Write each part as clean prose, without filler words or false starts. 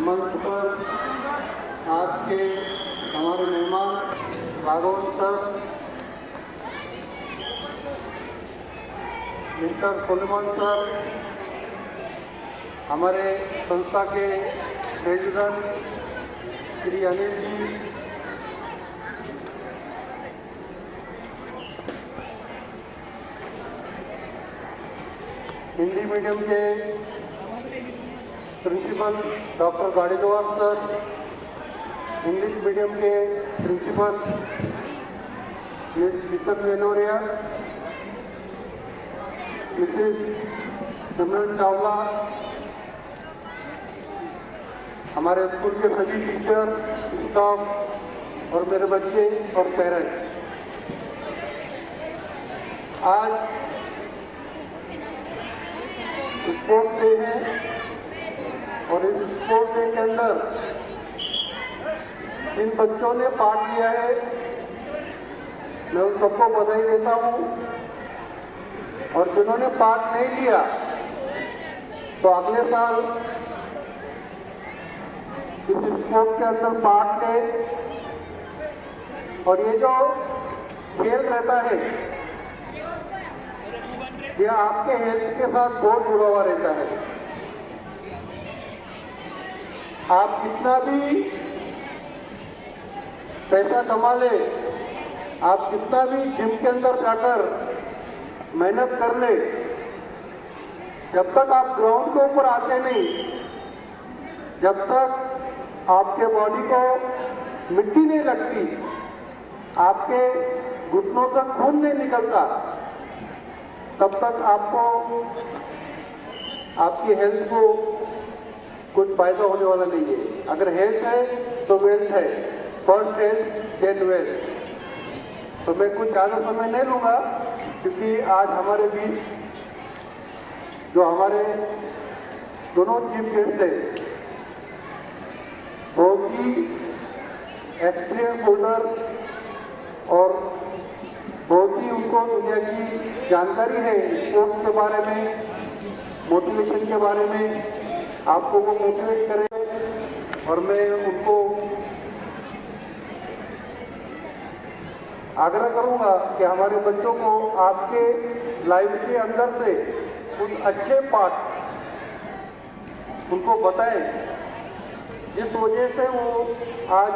मंच पर आज के हमारे मेहमान Raghavan sir, mister Suleman sir, हमारे संस्था के प्रेसिडेंट श्री अनिल जी, हिंदी मीडियम के principal doctor Gadiwar sir, English medium के principal miss Sheetal Menoria, Mrs Simran Chawla, हमारे स्कूल के सभी टीचर, स्टाफ और मेरे बच्चे और पेरेंट्स, आज स्पोर्ट्स डे है और इस स्पोर्ट्स डे के अंदर जिन बच्चों ने पार्ट लिया है मैं उन सबको बधाई देता हूँ, और जिन्होंने पार्ट नहीं लिया तो अगले साल इस स्पोर्ट के अंदर पार्ट ले। और ये जो खेल रहता है ये आपके हेल्थ के साथ बहुत जुड़ा हुआ रहता है। आप कितना भी पैसा कमा ले, आप कितना भी जिम के अंदर जाकर मेहनत कर ले, जब तक आप ग्राउंड के ऊपर आते नहीं, जब तक आपके बॉडी को मिट्टी नहीं लगती, आपके घुटनों से खून नहीं निकलता, तब तक आपको आपकी हेल्थ को कुछ फायदा होने वाला नहीं है। अगर हेल्थ है तो वेल्थ है, फर्स्ट हेल्थ देन वेल्थ। तो मैं कुछ ज़्यादा समय नहीं लूँगा, क्योंकि आज हमारे बीच जो हमारे दोनों चीफ गेस्ट हैं बहुत ही एक्सपीरियंस होल्डर और बहुत ही उनको दुनिया की जानकारी है स्पोर्ट्स के बारे में, मोटिवेशन के बारे में, आपको वो मोटिवेट करें। और मैं उनको आग्रह करूंगा कि हमारे बच्चों को आपके लाइफ के अंदर से कुछ अच्छे पार्ट्स उनको बताएं, जिस वजह से वो आज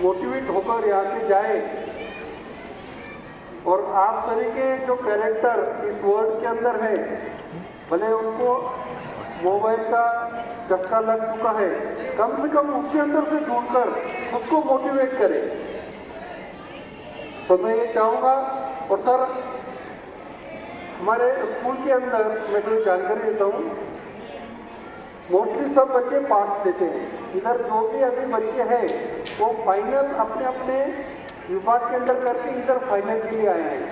मोटिवेट होकर यहाँ से जाए और आप सभी के जो कैरेक्टर इस वर्ल्ड के अंदर है, भले उनको मोबाइल का चस्का लग चुका है, कम से कम उसके अंदर से जुड़कर उसको मोटिवेट करें। तो मैं ये चाहूँगा। और सर, हमारे स्कूल के अंदर मैं कोई जानकारी देता हूँ, मोस्टली सब बच्चे पास लेते हैं। इधर जो भी अभी बच्चे हैं वो फाइनल अपने अपने विभाग के अंदर करके इधर फाइनल के लिए आए हैं।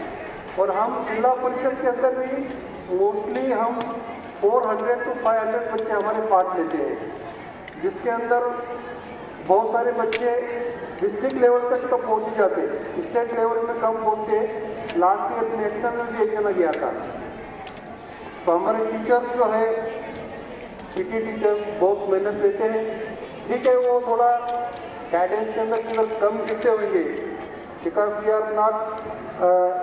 और हम जिला परिषद के अंदर भी मोस्टली हम 400 to 500 बच्चे हमारे पार्ट लेते हैं, जिसके अंदर बहुत सारे बच्चे डिस्ट्रिक्ट लेवल तक तो पहुँच ही जाते, स्टेट लेवल में कम पहुँचते। लास्ट ईयर नेशनल में भी एक जना गया था। तो हमारे टीचर्स जो है पीटी टीचर्स बहुत मेहनत लेते हैं। ठीक है, वो थोड़ा गाइडेंस के अंदर कम सीखते होंगे, because we are not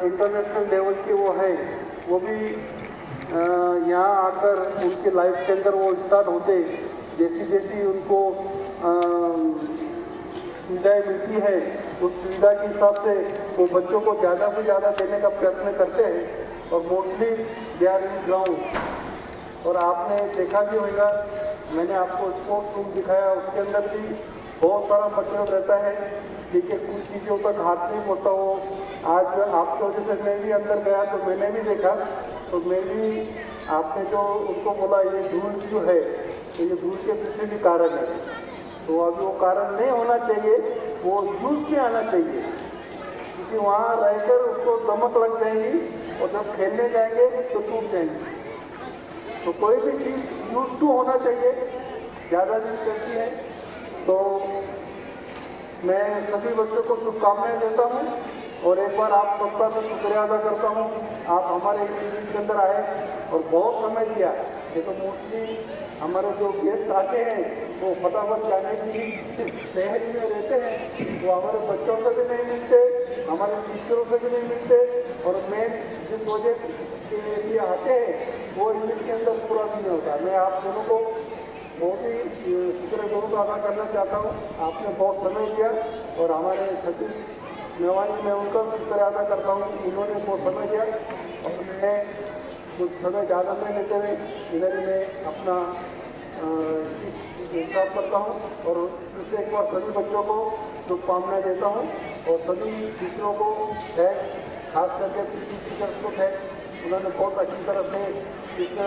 international level के वो है, वो भी यहाँ आकर उनके लाइफ के अंदर वो स्टार्ट होते, जैसी जैसी उनको सुविधाएँ मिलती है उस सुविधा के हिसाब से वो बच्चों को ज़्यादा से ज़्यादा देने का प्रयत्न करते हैं। और mostly they are in ground. और आपने देखा भी होगा, मैंने आपको स्पोर्ट्स रूम दिखाया, उसके अंदर भी बहुत सारा मटेरियल रहता है। देखिए, कुछ चीज़ों तक हाथ नहीं पड़ता। वो आज आपकी वजह से मैं भी अंदर गया तो मैंने भी देखा, तो मैं भी आपने जो उसको बोला ये धूल जो है, तो ये धूल के पीछे भी कारण है। तो अभी वो कारण नहीं होना चाहिए, वो यूज में आना चाहिए, क्योंकि वहाँ रहकर उसको दमक लग जाएगी और जब खेलने जाएंगे तो टूट जाएंगे। तो कोई भी चीज़ यूज टू होना चाहिए, ज़्यादा दिन चलती है। तो मैं सभी बच्चों को शुभकामनाएं देता हूँ और एक बार आप सबका मैं शुक्रिया अदा करता हूँ। आप हमारे इस के अंदर आए और बहुत समय दिया। ये तो मोस्टली हमारे जो गेस्ट आते हैं वो फटाफट जाने की तैयारी में रहते हैं, वो हमारे बच्चों से भी नहीं मिलते, हमारे टीचरों से भी नहीं मिलते, और मेन जिस वजह से के लिए आते हैं वो इनके अंदर पूरा भी नहीं होता। मैं आप दोनों को बहुत ही शुक्रगुजार अदा करना चाहता हूँ, आपने बहुत समय दिया, और हमारे सतीश मेवानी में उनका शुक्र अदा करता हूँ, उन्होंने बहुत समय दिया, और मैं कुछ समय ज़्यादा नहीं लेते हुए इधर ही मैं अपना स्पीच स्टार्ट करता हूँ, और इससे एक बार सभी बच्चों को शुभकामनाएं देता हूँ, और सभी टीचरों को थैंक्स, खास करके टीचर्स को थैंक्स, उन्होंने बहुत अच्छी तरह से इस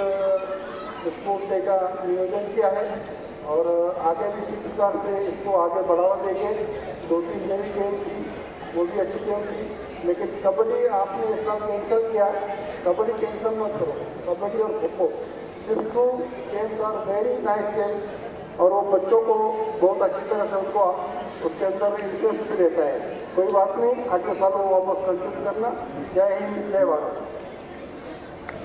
स्पोर्ट्स डे का नियोजन किया है, और आगे भी इसी प्रकार से इसको आगे बढ़ावा देंगे। 2-3 नई गेम थी, वो भी अच्छी गेम थी, लेकिन कबड्डी आपने इस साल कैंसिल किया, कबड्डी कैंसिल मत करो, कबड्डी और kho-kho, this two games are very nice game, और वो बच्चों को बहुत अच्छी तरह से उनको उसके अंदर इंटरेस्ट भी रहता है। कोई बात नहीं, अगले साल वो वापस कंटिन्यू करना। जय हिंद, जय भारत।